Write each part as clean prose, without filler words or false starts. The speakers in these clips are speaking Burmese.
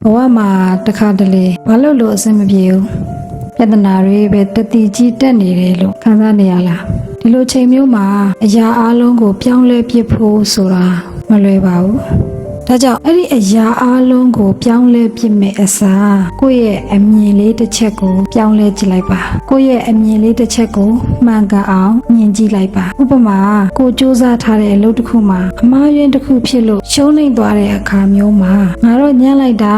ဘဝမှာတစ်ခါတလေဘာလို့အဆင်မပြေဘူးပြဿနာတွေပဲတတိကြီးတက်နေတယ်လို့ခံစားနေရလားဒီလိုချိန်မျိုးမှာအရာအလုံးကိုပြောင်းလဲပစ်ဖို့ဆိုတာမလွယ်ပါဘူးဒါကြောင့်အဲ့ဒီအရာအလုံးကိုပြောင်းလဲပစ်မဲ့အစားကိုယ့်ရဲ့အမြင်လေးတစ်ချက်ကိုပြောင်းလဲကြည့်လိုက်ပါကိုယ့်ရဲ့အမြင်လေးတစ်ချက်ကိုမှန်ကန်အောင်မြင်ကြည့်လိုက်ပါဥပမာကိုစူးစမ်းထားတဲ့အလုပ်တစ်ခုမှာအမှားယွင်းတစ်ခုဖြစ်လို့ရှုံးနိမ့်သွားတဲ့အခါမျိုးမှာငါတော့ညံ့လိုက်တာ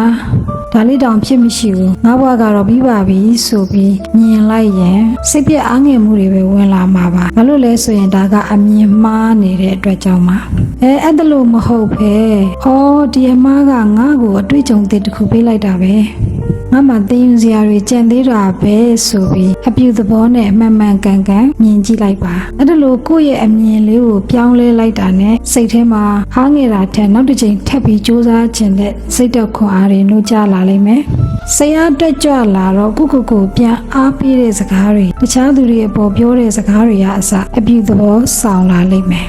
ဒါလေးတောင်ဖြစ်မရှိဘူးငါဘွားကတော့ပြီးပါပြီဆိုပြီးမြင်လိုက်ရင်စိတ်ပြအားငယ်မှုတွေပဲဝင်လာမှာပါဘာလို့လဲဆိုရင်ဒါကအမြင်မှားနေတဲ့အတွက်ကြောင့်ပါအဲ့ဒါလို့မဟုတ်ပဲဒီအမားကငါ့ကိုအတွေ့အကြုံသစ်တစ်ခုပေးလိုက်တာပဲငါမှသင်ယူစရာတွေကြံသေးတာပဲဆိုပြီးအပြူသဘောနဲ့မှန်မှန်ကန်ကန်မြင်ကြည့်လိုက်ပါအဲ့ဒါလို့ကိုယ့်ရဲ့အမြင်လေးကိုပြောင်းလဲလိုက်တာနဲ့စိတ်ထဲမှာအားငယ်တာထက်နောက်တစ်ချိန်ထပ်ပြီးစူးစမ်းခြင်းနဲ့စိတ်တော့ခွန်အားတွေနှိုးကြလာလိမ့်မယ်စိတ်အားတက်ကြွလာတော့ကိုပြန်အားပေးတဲ့စကားတွေတခြားသူတွေအပေါ်ပြောတဲ့စကားတွေကအစအပြူသဘောဆောင်လာလိမ့်မယ်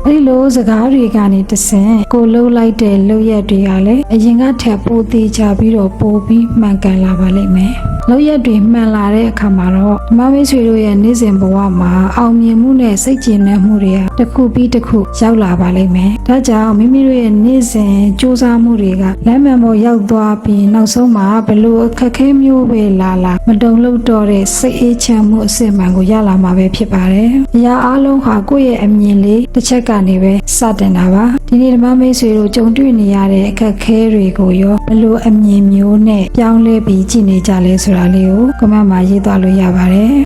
အဲ့လိုစကားတွေကနေတဆင့်ကိုလှုပ်လိုက်တဲ့လှုပ်ရက်တွေကလည်းအရင်ကထက်ပိုသေးချပြီးတော့ပိုပြီးမှန်ကန်လာပါလိမ့်မယ်လှုပ်ရက်တွေမှန်လာတဲ့အခါမှာတော့မမေးဆွေတို့ရဲ့နေ့စဉ်ဘဝမှာအောင်မြင်မှုနဲ့စိတ်ကြည်နက်မှုတွေကတစ်ခုပြီးတစ်ခုရောက်လာပါလိမ့်မယ်ဒါကြောင့်မိမိတို့ရဲ့နေ့စဉ်စူးစမ်းမှုတွေကလမ်းမှန်ပေါ်ရောက်သွားပြီးနောက်ဆုံးမှာဘလို့အခက်ခဲမျိုးပဲလာမတုံ့လို့တော့တဲ့စိတ်အေးချမ်းမှုအစစ်မှန်ကိုရလာမှာပဲဖြစ်ပါတယ်အရာအလုံးဟာကိုယ့်ရဲ့အမြင်လေးတစ်ချက်ကနေပဲစတင်တာပါဒီနေ့ဓမ္မမိတ်ဆွေတို့ကြုံတွေ့နေရတဲ့အခက်ခဲတွေကိုရောဘလို့အမြင်မျိုးနဲ့ပြောင်းလဲပြီးကြည့်နေကြလဲဆိုတာလေးကိုကွန်မန့်မှာရေးသွားလို့ရပါတယ်